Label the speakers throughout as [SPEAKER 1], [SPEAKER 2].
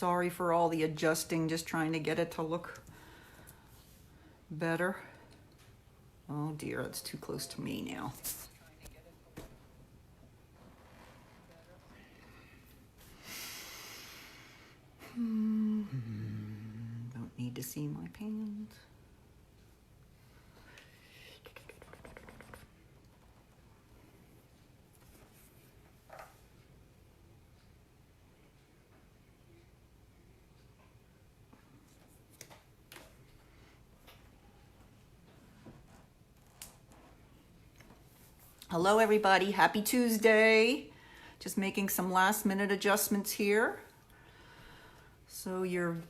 [SPEAKER 1] Sorry for all the adjusting, just trying to get it to look better. Oh dear, that's too close to me now. Don't need to see my pans. Hello everybody, happy Tuesday. Just making some last minute adjustments here. So you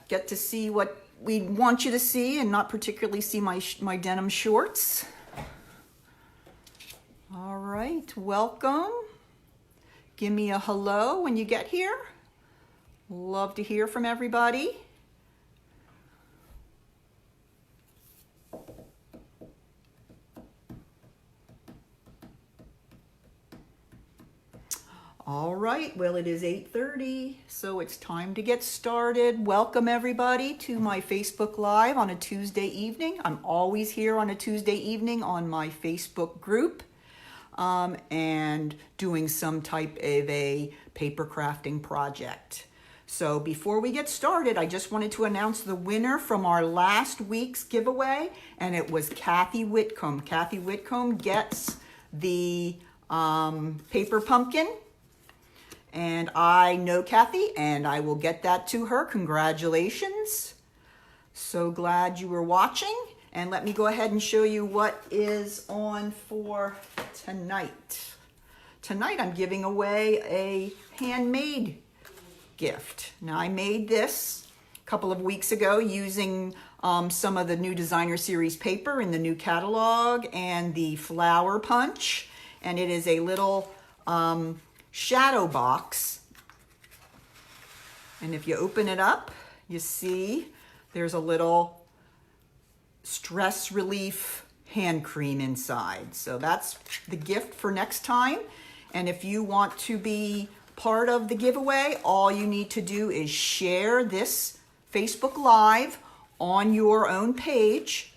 [SPEAKER 1] get to see what we want you to see and not particularly see my denim shorts. All right, welcome. Give me a hello when you get here. Love to hear from everybody. All right, well, it is 8:30, so it's time to get started. Welcome everybody to my Facebook Live on a Tuesday evening. I'm always here on a Tuesday evening on my Facebook group and doing some type of a paper crafting project. So before we get started, I just wanted to announce the winner from our last week's giveaway, and it was Kathy Whitcomb. Kathy Whitcomb gets the paper pumpkin. And I know Kathy, and I will get that to her. Congratulations. So glad you were watching. And let me go ahead and show you what is on for tonight. Tonight I'm giving away a handmade gift. Now I made this a couple of weeks ago using some of the new Designer Series paper in the new catalog and the flower punch. And it is a little shadow box, and if you open it up, you see there's a little stress relief hand cream inside. So that's the gift for next time. And if you want to be part of the giveaway, all you need to do is share this Facebook Live on your own page,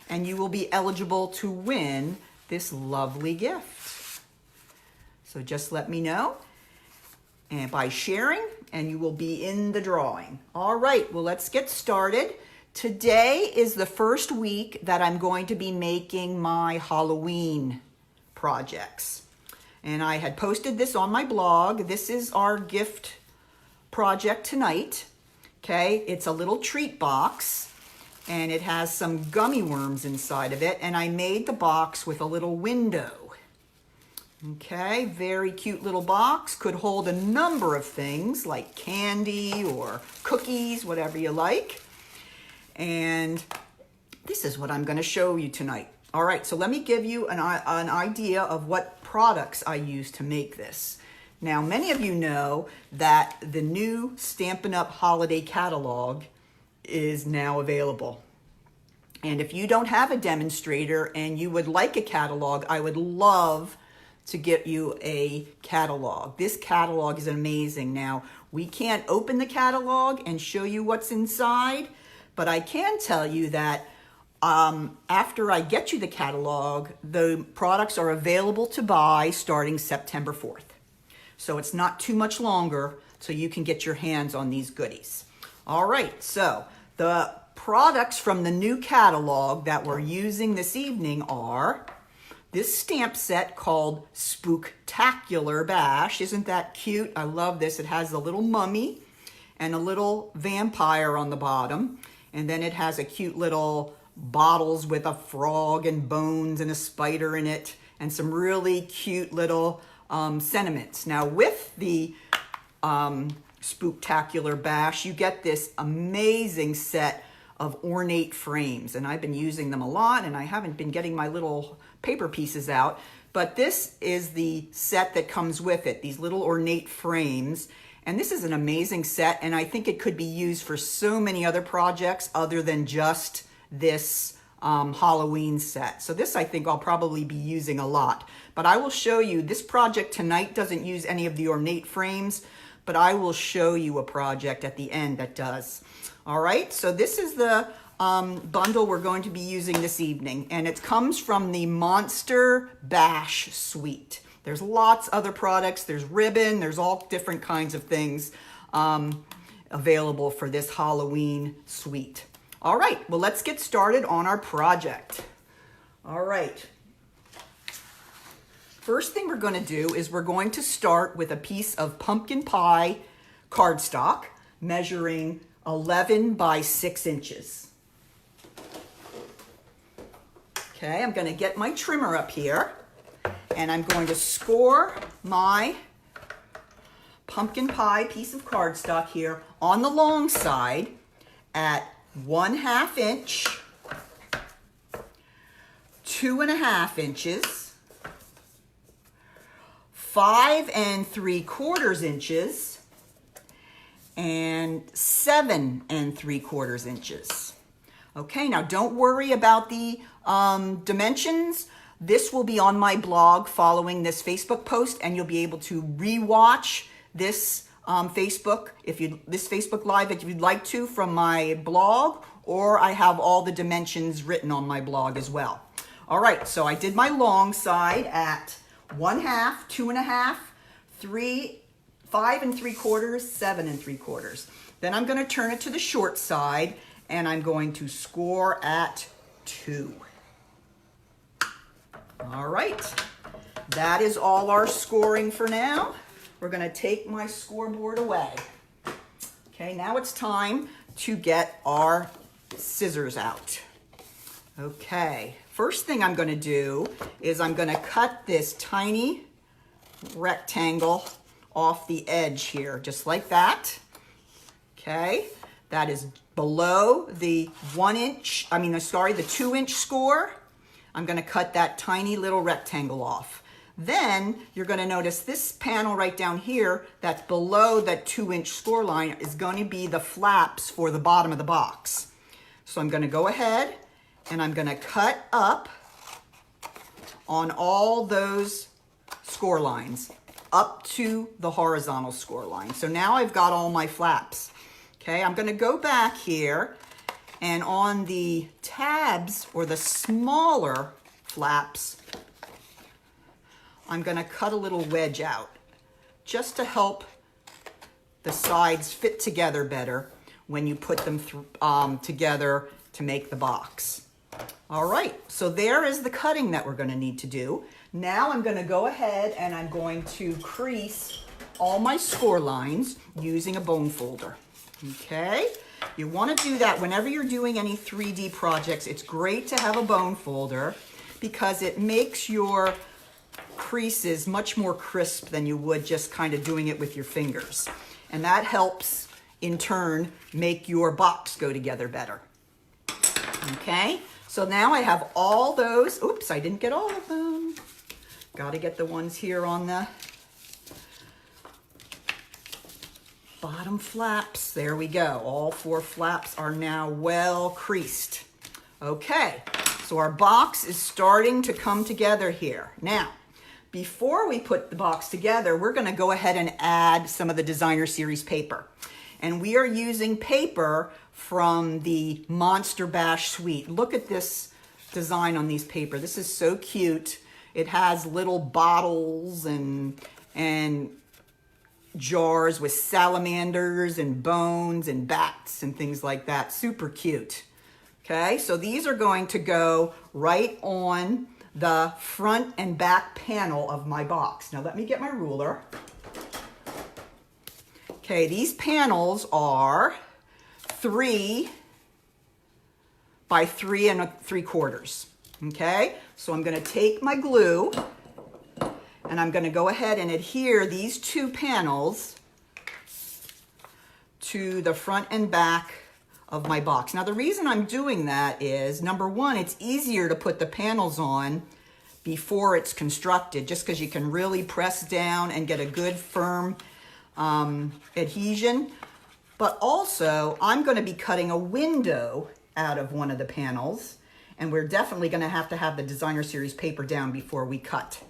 [SPEAKER 1] and you will be eligible to win this lovely gift. So just let me know and by sharing, and you will be in the drawing. All right, well, let's get started. Today is the first week that I'm going to be making my Halloween projects. And I had posted this on my blog. This is our gift project tonight. Okay, it's a little treat box, and it has some gummy worms inside of it, and I made the box with a little window. Okay, very cute little box. Could hold a number of things like candy or cookies, whatever you like. And this is what I'm going to show you tonight. All right, so let me give you an idea of what products I use to make this. Now, many of you know that the new Stampin' Up! Holiday catalog is now available. And if you don't have a demonstrator and you would like a catalog, I would love to get you a catalog. This catalog is amazing. Now, we can't open the catalog and show you what's inside, but I can tell you that after I get you the catalog, the products are available to buy starting September 4th. So it's not too much longer so you can get your hands on these goodies. All right, so the products from the new catalog that we're using this evening are this stamp set called Spooktacular Bash. Isn't that cute? I love this. It has a little mummy and a little vampire on the bottom. And then it has a cute little bottles with a frog and bones and a spider in it and some really cute little sentiments. Now with the Spooktacular Bash, you get this amazing set of ornate frames. And I've been using them a lot, and I haven't been getting my little paper pieces out, but this is the set that comes with it, these little ornate frames. And this is an amazing set, and I think it could be used for so many other projects other than just this Halloween set. So this I think I'll probably be using a lot. But I will show you, this project tonight doesn't use any of the ornate frames, but I will show you a project at the end that does. All right, so this is the bundle we're going to be using this evening, and it comes from the Monster Bash Suite. There's lots of other products. There's ribbon. There's all different kinds of things available for this Halloween suite. All right, well, let's get started on our project. All right. First thing we're going to do is we're going to start with a piece of pumpkin pie cardstock measuring 11 by 6 inches. Okay, I'm going to get my trimmer up here, and I'm going to score my pumpkin pie piece of cardstock here on the long side at 1/2 inch, 2.5 inches, 5 3/4 inches, and 7 3/4 inches. Okay, now don't worry about the dimensions. This will be on my blog following this Facebook post, and you'll be able to rewatch this this Facebook Live if you'd like to from my blog, or I have all the dimensions written on my blog as well. All right, so I did my long side at 1/2, 2.5, 3, 5 3/4, 7 3/4. Then I'm going to turn it to the short side, and I'm going to score at 2. All right, that is all our scoring for now. We're going to take my scoreboard away. Okay, now it's time to get our scissors out. Okay, first thing I'm going to do is I'm going to cut this tiny rectangle off the edge here, just like that. Okay, that is below the 2-inch score. I'm going to cut that tiny little rectangle off. Then you're going to notice this panel right down here that's below that 2-inch score line is going to be the flaps for the bottom of the box. So I'm going to go ahead and I'm going to cut up on all those score lines up to the horizontal score line. So now I've got all my flaps. Okay, I'm going to go back here, and on the tabs or the smaller flaps, I'm going to cut a little wedge out just to help the sides fit together better when you put them together to make the box. All right, so there is the cutting that we're going to need to do. Now I'm going to go ahead and I'm going to crease all my score lines using a bone folder. Okay, you want to do that whenever you're doing any 3D projects. It's great to have a bone folder because it makes your creases much more crisp than you would just kind of doing it with your fingers. And that helps, in turn, make your box go together better. Okay, so now I have all those. Oops, I didn't get all of them. Got to get the ones here on the bottom flaps. There we go. All 4 flaps are now well creased. Okay, so our box is starting to come together here. Now, before we put the box together, we're going to go ahead and add some of the Designer Series paper. And we are using paper from the Monster Bash Suite. Look at this design on these paper. This is so cute. It has little bottles and jars with salamanders and bones and bats and things like that. Super cute. Okay, so these are going to go right on the front and back panel of my box. Now let me get my ruler. Okay, these panels are 3 by 3 3/4. Okay, so I'm going to take my glue and I'm going to go ahead and adhere these 2 panels to the front and back of my box. Now the reason I'm doing that is, number one, it's easier to put the panels on before it's constructed, just because you can really press down and get a good firm adhesion. But also, I'm going to be cutting a window out of one of the panels, and we're definitely going to have the Designer Series paper down before we cut.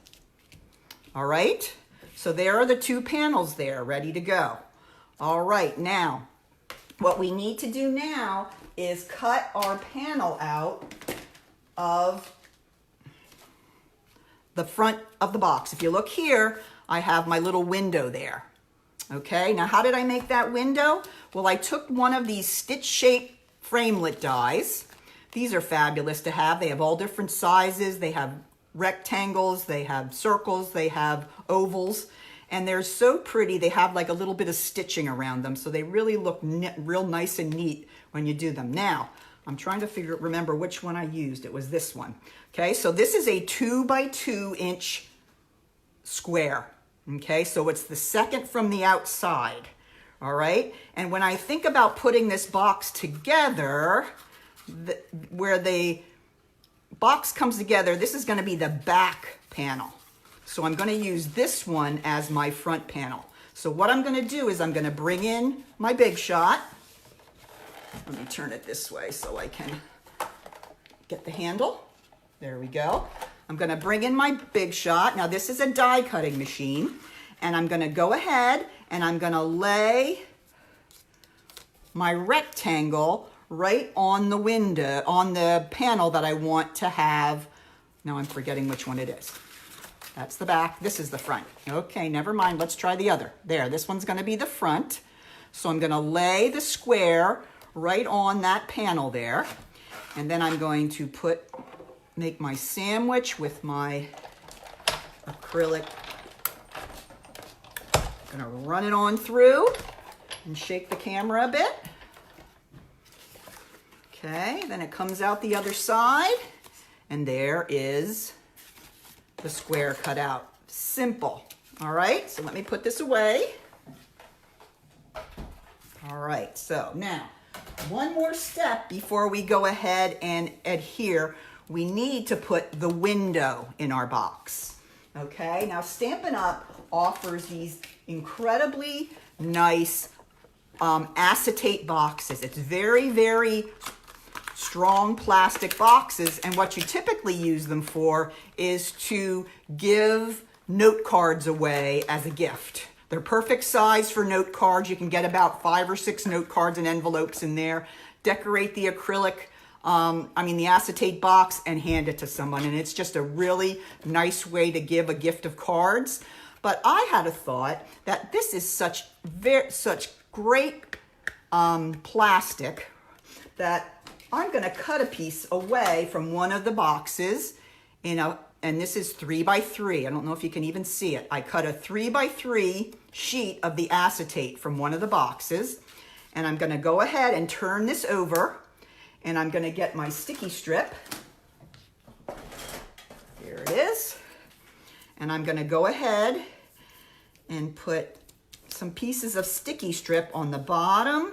[SPEAKER 1] All right, So there are the two panels there, ready to go. All right, now, what we need to do now is cut our panel out of the front of the box. If you look here, I have my little window there. Okay, now how did I make that window? Well, I took one of these stitch-shaped framelit dies. These are fabulous to have. They have all different sizes. They have rectangles, they have circles, they have ovals, and they're so pretty. They have like a little bit of stitching around them, so they really look real nice and neat when you do them. Now, I'm trying to remember which one I used. It was this one. Okay, so this is a 2 by 2 inch square. Okay, so it's the second from the outside. All right, and when I think about putting this box together, where the box comes together, this is going to be the back panel. So I'm going to use this one as my front panel. So what I'm going to do is I'm going to bring in my Big Shot. Let me turn it this way so I can get the handle. There we go. I'm going to bring in my Big Shot. Now this is a die cutting machine, and I'm going to go ahead and I'm going to lay my rectangle right on the window, on the panel that I want to have. Now I'm forgetting which one it is. That's the back, this is the front. Okay, never mind, let's try the other. There, this one's gonna be the front. So I'm gonna lay the square right on that panel there. And then I'm going to make my sandwich with my acrylic. I'm gonna run it on through and shake the camera a bit. Okay, then it comes out the other side, and there is the square cut out. Simple. All right, so let me put this away. All right, so now, one more step before we go ahead and adhere. We need to put the window in our box. Okay, now Stampin' Up! Offers these incredibly nice acetate boxes. It's very, very strong plastic boxes, and what you typically use them for is to give note cards away as a gift. They're perfect size for note cards. You can get about 5 or 6 note cards and envelopes in there. Decorate the acrylic, the acetate box, and hand it to someone, and it's just a really nice way to give a gift of cards. But I had a thought that this is such great plastic that I'm going to cut a piece away from one of the boxes and this is 3 by 3. I don't know if you can even see it. I cut a 3 by 3 sheet of the acetate from one of the boxes, and I'm going to go ahead and turn this over, and I'm going to get my sticky strip. Here it is. And I'm going to go ahead and put some pieces of sticky strip on the bottom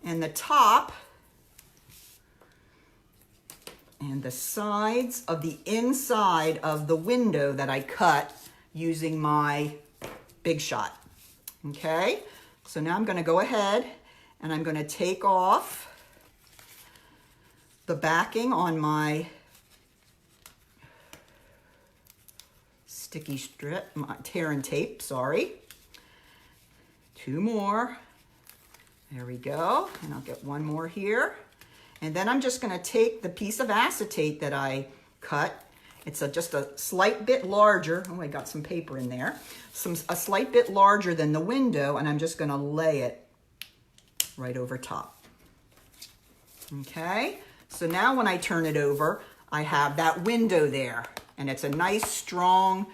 [SPEAKER 1] and the top and the sides of the inside of the window that I cut using my Big Shot. Okay, so now I'm going to go ahead and I'm going to take off the backing on my sticky strip, my tear and tape, sorry. 2 more. There we go, and I'll get 1 more here. And then I'm just gonna take the piece of acetate that I cut. It's just a slight bit larger. Oh, I got some paper in there. A slight bit larger than the window, and I'm just gonna lay it right over top. Okay, so now when I turn it over, I have that window there, and it's a nice strong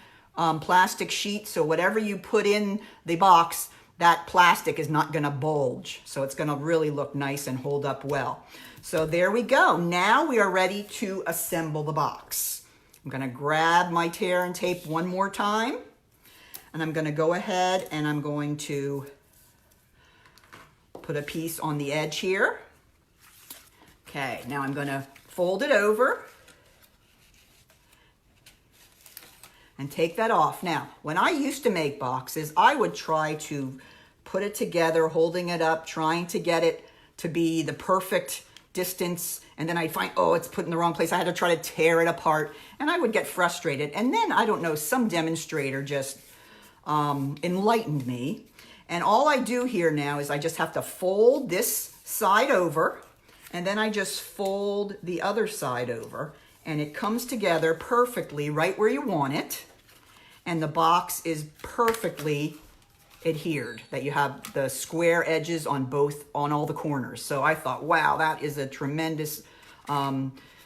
[SPEAKER 1] plastic sheet, so whatever you put in the box, that plastic is not gonna bulge. So it's gonna really look nice and hold up well. So there we go. Now we are ready to assemble the box. I'm gonna grab my tear and tape one more time, and I'm gonna go ahead and I'm going to put a piece on the edge here. Okay, now I'm gonna fold it over and take that off. Now, when I used to make boxes, I would try to put it together, holding it up, trying to get it to be the perfect distance, and then I'd find, oh, it's put in the wrong place. I had to try to tear it apart, and I would get frustrated. And then, I don't know, some demonstrator just enlightened me. And all I do here now is I just have to fold this side over, and then I just fold the other side over, and it comes together perfectly right where you want it. And the box is perfectly adhered, that you have the square edges on all the corners. So I thought, wow, that is a tremendous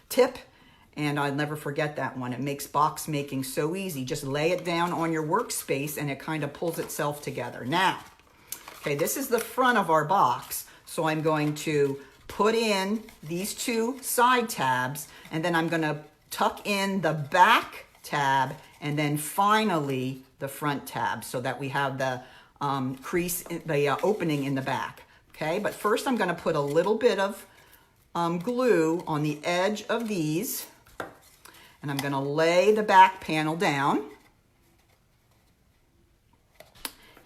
[SPEAKER 1] tip, and I'll never forget that one. It makes box making so easy. Just lay it down on your workspace and it kind of pulls itself together. Now, okay, this is the front of our box, so I'm going to put in these two side tabs, and then I'm going to tuck in the back tab, and then finally the front tab, so that we have the crease, the opening in the back. Okay, but first I'm going to put a little bit of glue on the edge of these, and I'm going to lay the back panel down.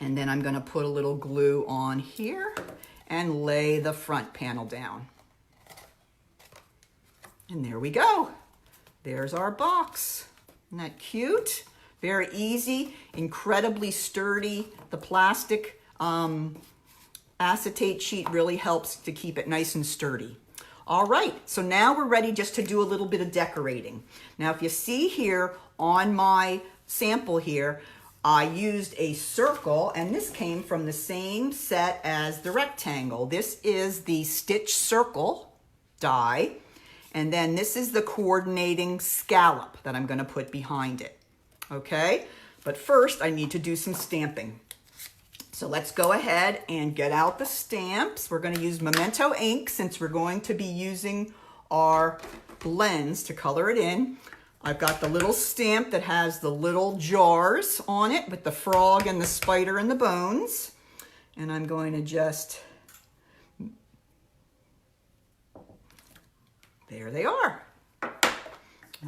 [SPEAKER 1] And then I'm going to put a little glue on here and lay the front panel down. And there we go. There's our box. Isn't that cute? Very easy, incredibly sturdy. The plastic acetate sheet really helps to keep it nice and sturdy. All right, so now we're ready just to do a little bit of decorating. Now, if you see here on my sample here, I used a circle, and this came from the same set as the rectangle. This is the stitch circle die, and then this is the coordinating scallop that I'm going to put behind it. Okay, but first I need to do some stamping. So let's go ahead and get out the stamps. We're going to use Memento ink since we're going to be using our blends to color it in. I've got the little stamp that has the little jars on it with the frog and the spider and the bones. And I'm going to just, there they are.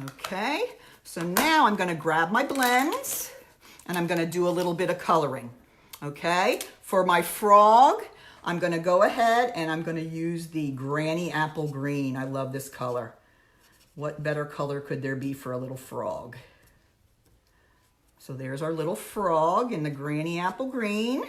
[SPEAKER 1] Okay, so now I'm going to grab my blends and I'm going to do a little bit of coloring. Okay, for my frog, I'm going to go ahead and I'm going to use the Granny Apple Green. I love this color. What better color could there be for a little frog? So there's our little frog in the Granny Apple Green.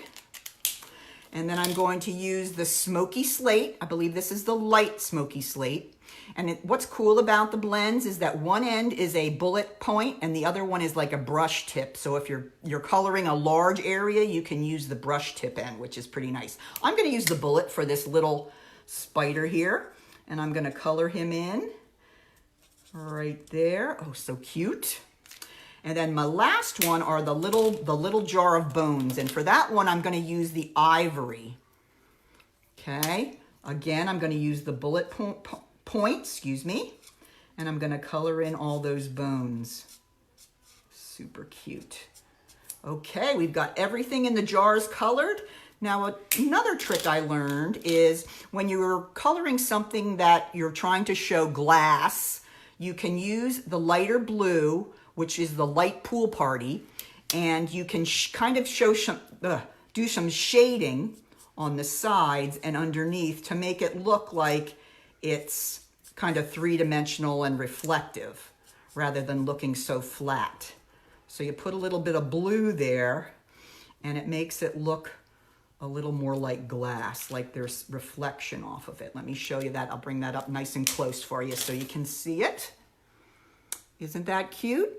[SPEAKER 1] And then I'm going to use the Smoky Slate. I believe this is the light Smoky Slate. And what's cool about the blends is that one end is a bullet point and the other one is like a brush tip. So if you're coloring a large area, you can use the brush tip end, which is pretty nice. I'm going to use the bullet for this little spider here, and I'm going to color him in right there. Oh, so cute. And then my last one are the little jar of bones. And for that one, I'm going to use the ivory. Okay. Again, I'm going to use the bullet point, excuse me. And I'm going to color in all those bones. Super cute. Okay, we've got everything in the jars colored. Now, another trick I learned is when you're coloring something that you're trying to show glass, you can use the lighter blue, which is the light pool party, and you can kind of show do some shading on the sides and underneath to make it look like it's kind of three-dimensional and reflective rather than looking so flat. So you put a little bit of blue there and it makes it look a little more like glass, like there's reflection off of it. Let me show you that. I'll bring that up nice and close for you so you can see it. Isn't that cute?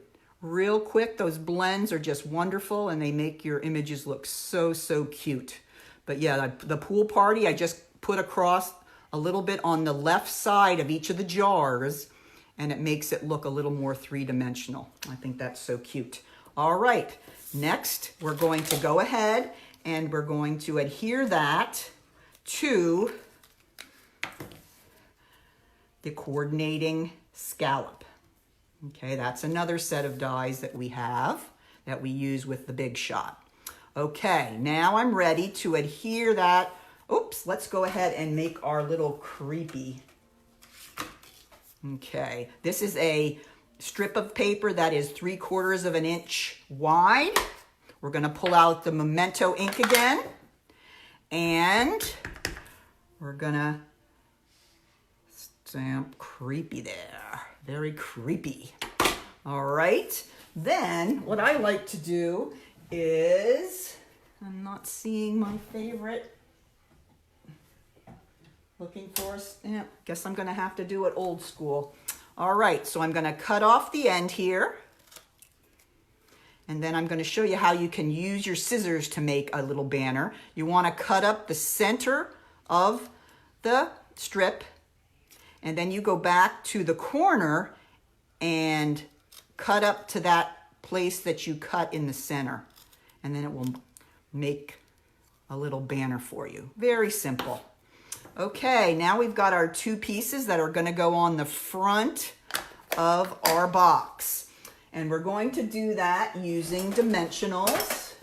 [SPEAKER 1] Real quick, those blends are just wonderful and they make your images look so, so cute. But yeah, the pool party, I just put across a little bit on the left side of each of the jars and it makes it look a little more three-dimensional. I think that's so cute. All right, next we're going to go ahead and we're going to adhere that to the coordinating scallop. Okay, that's another set of dies that we have that we use with the Big Shot. Okay, now I'm ready to adhere that. Oops, let's go ahead and make our little creepy. Okay, this is a strip of paper that is 3/4 of an inch wide. We're going to pull out the Memento ink again, and we're going to stamp creepy there. Very creepy. All right. Then what I like to do is, I'm not seeing my favorite. Looking for a stamp. Guess I'm going to have to do it old school. All right, so I'm going to cut off the end here. And then I'm going to show you how you can use your scissors to make a little banner. You want to cut up the center of the strip, and then you go back to the corner and cut up to that place that you cut in the center. And then it will make a little banner for you. Very simple. Okay, now we've got our two pieces that are going to go on the front of our box. And we're going to do that using dimensionals.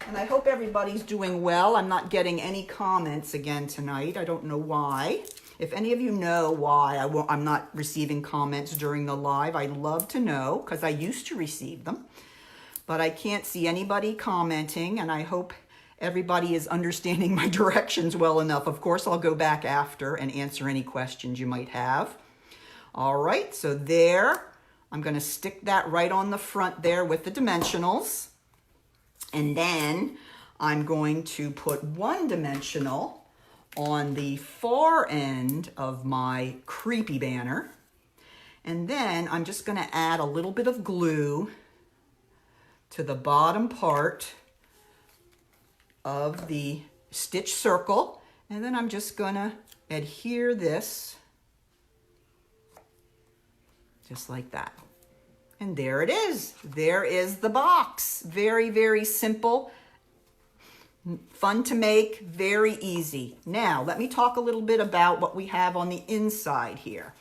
[SPEAKER 1] And I hope everybody's doing well. I'm not getting any comments again tonight. I don't know why. If any of you know why I'm not receiving comments during the live, I'd love to know, because I used to receive them. But I can't see anybody commenting, and I hope everybody is understanding my directions well enough. Of course, I'll go back after and answer any questions you might have. All right, so there, I'm going to stick that right on the front there with the dimensionals. And then I'm going to put one dimensional on the far end of my creepy banner. And then I'm just going to add a little bit of glue to the bottom part of the stitch circle. And then I'm just going to adhere this just like that. And there it is. There is the box. Very, very simple. Fun to make, very easy. Now, let me talk a little bit about what we have on the inside here.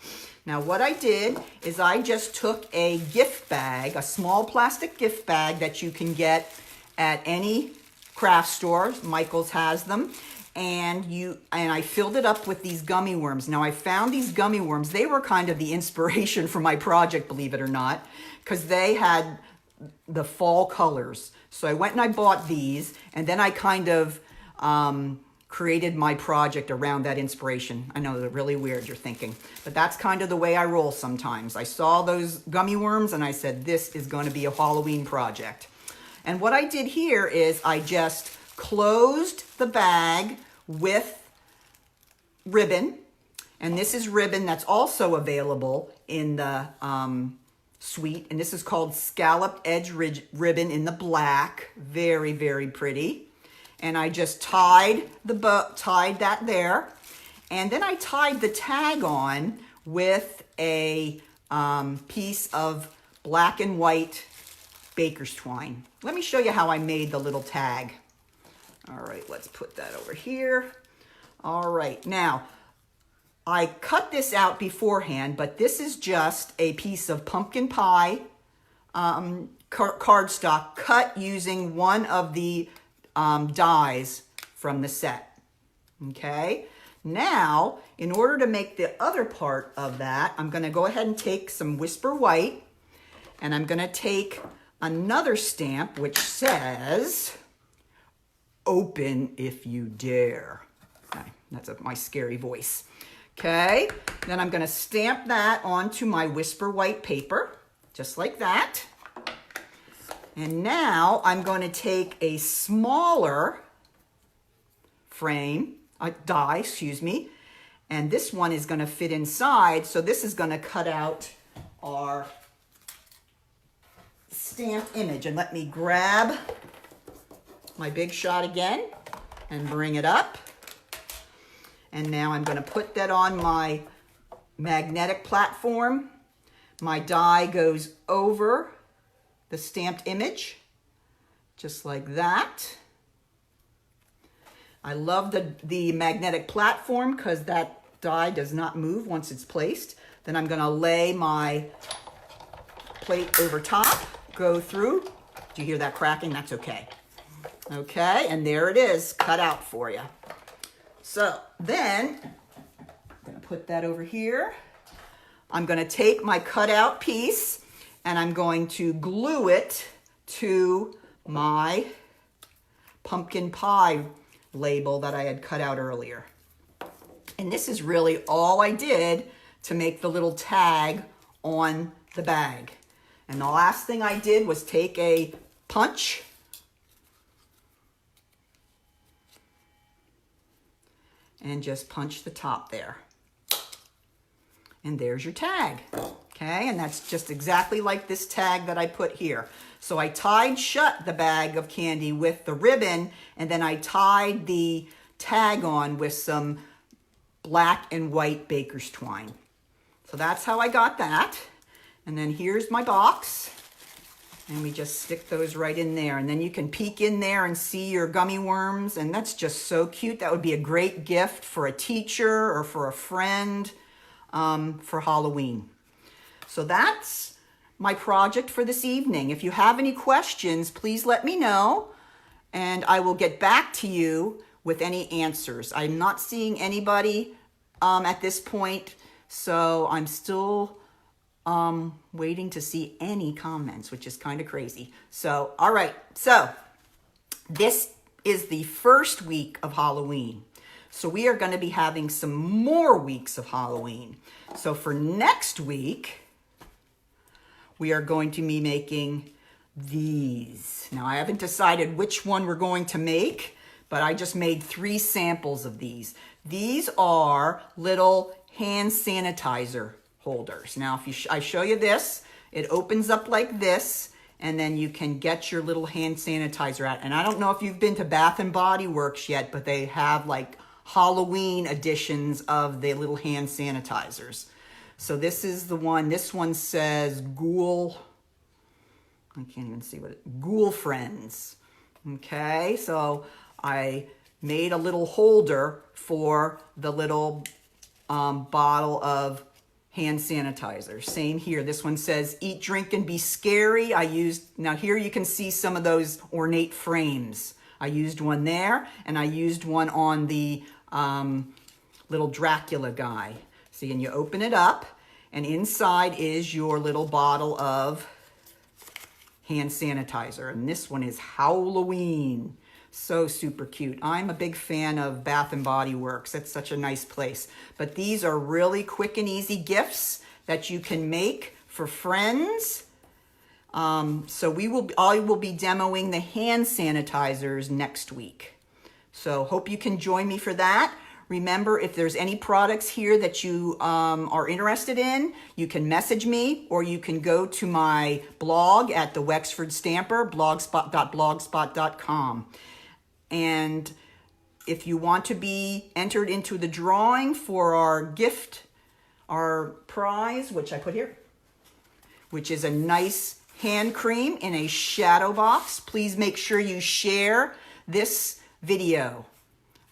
[SPEAKER 1] Now, what I did is I just took a gift bag, a small plastic gift bag that you can get at any craft store. Michael's has them. And I filled it up with these gummy worms. Now, I found these gummy worms. They were kind of the inspiration for my project, believe it or not, because they had the fall colors. So I went and I bought these, and then I kind of created my project around that inspiration. I know they're really weird, you're thinking, but that's kind of the way I roll sometimes. I saw those gummy worms and I said, this is going to be a Halloween project. And what I did here is I just closed the bag with ribbon, and this is ribbon that's also available in the suite, and this is called scalloped edge ribbon in the black. Very, very pretty. And I just tied that there, and then I tied the tag on with a piece of black and white baker's twine. Let me show you how I made the little tag. All right, let's put that over here. All right, now I cut this out beforehand, but this is just a piece of pumpkin pie cardstock cut using one of the dies from the set. Okay, now in order to make the other part of that, I'm going to go ahead and take some Whisper White, and I'm going to take another stamp which says, "Open if you dare." Okay, that's my scary voice. Okay, then I'm going to stamp that onto my Whisper White paper, just like that. And now I'm going to take a smaller die, and this one is going to fit inside. So this is going to cut out our stamped image. And let me grab my Big Shot again and bring it up. And now I'm going to put that on my magnetic platform. My die goes over the stamped image, just like that. I love the magnetic platform because that die does not move once it's placed. Then I'm going to lay my plate over top, go through. Do you hear that cracking? That's okay. Okay, and there it is, cut out for you. So then, I'm going to put that over here. I'm going to take my cutout piece and I'm going to glue it to my pumpkin pie label that I had cut out earlier. And this is really all I did to make the little tag on the bag. And the last thing I did was take a punch and just punch the top there. And there's your tag, okay? And that's just exactly like this tag that I put here. So I tied shut the bag of candy with the ribbon, and then I tied the tag on with some black and white baker's twine. So that's how I got that. And then here's my box. And we just stick those right in there. And then you can peek in there and see your gummy worms. And that's just so cute. That would be a great gift for a teacher or for a friend for Halloween. So that's my project for this evening. If you have any questions, please let me know. And I will get back to you with any answers. I'm not seeing anybody at this point. So I'm still waiting to see any comments, which is kind of crazy. So, all right. So this is the first week of Halloween. So we are going to be having some more weeks of Halloween. So for next week, we are going to be making these. Now I haven't decided which one we're going to make, but I just made 3 samples of these. These are little hand sanitizer holders. Now, if I show you this, it opens up like this, and then you can get your little hand sanitizer out. And I don't know if you've been to Bath and Body Works yet, but they have like Halloween editions of the little hand sanitizers. So this is the one. This one says Ghoul. I can't even see what it. Ghoul Friends. Okay, so I made a little holder for the little bottle of hand sanitizer. Same here. This one says eat, drink, and be scary. Now here you can see some of those ornate frames. I used one there, and I used one on the little Dracula guy. See, and you open it up, and inside is your little bottle of hand sanitizer. And this one is Halloween. So super cute. I'm a big fan of Bath and Body Works. It's such a nice place. But these are really quick and easy gifts that you can make for friends. So I will be demoing the hand sanitizers next week. So hope you can join me for that. Remember, if there's any products here that you are interested in, you can message me, or you can go to my blog at the Wexford Stamper, blogspot.blogspot.com. And if you want to be entered into the drawing for our gift, our prize, which I put here, which is a nice hand cream in a shadow box, please make sure you share this video.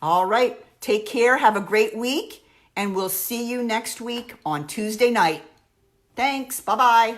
[SPEAKER 1] All right, take care, have a great week, and we'll see you next week on Tuesday night. Thanks, bye-bye.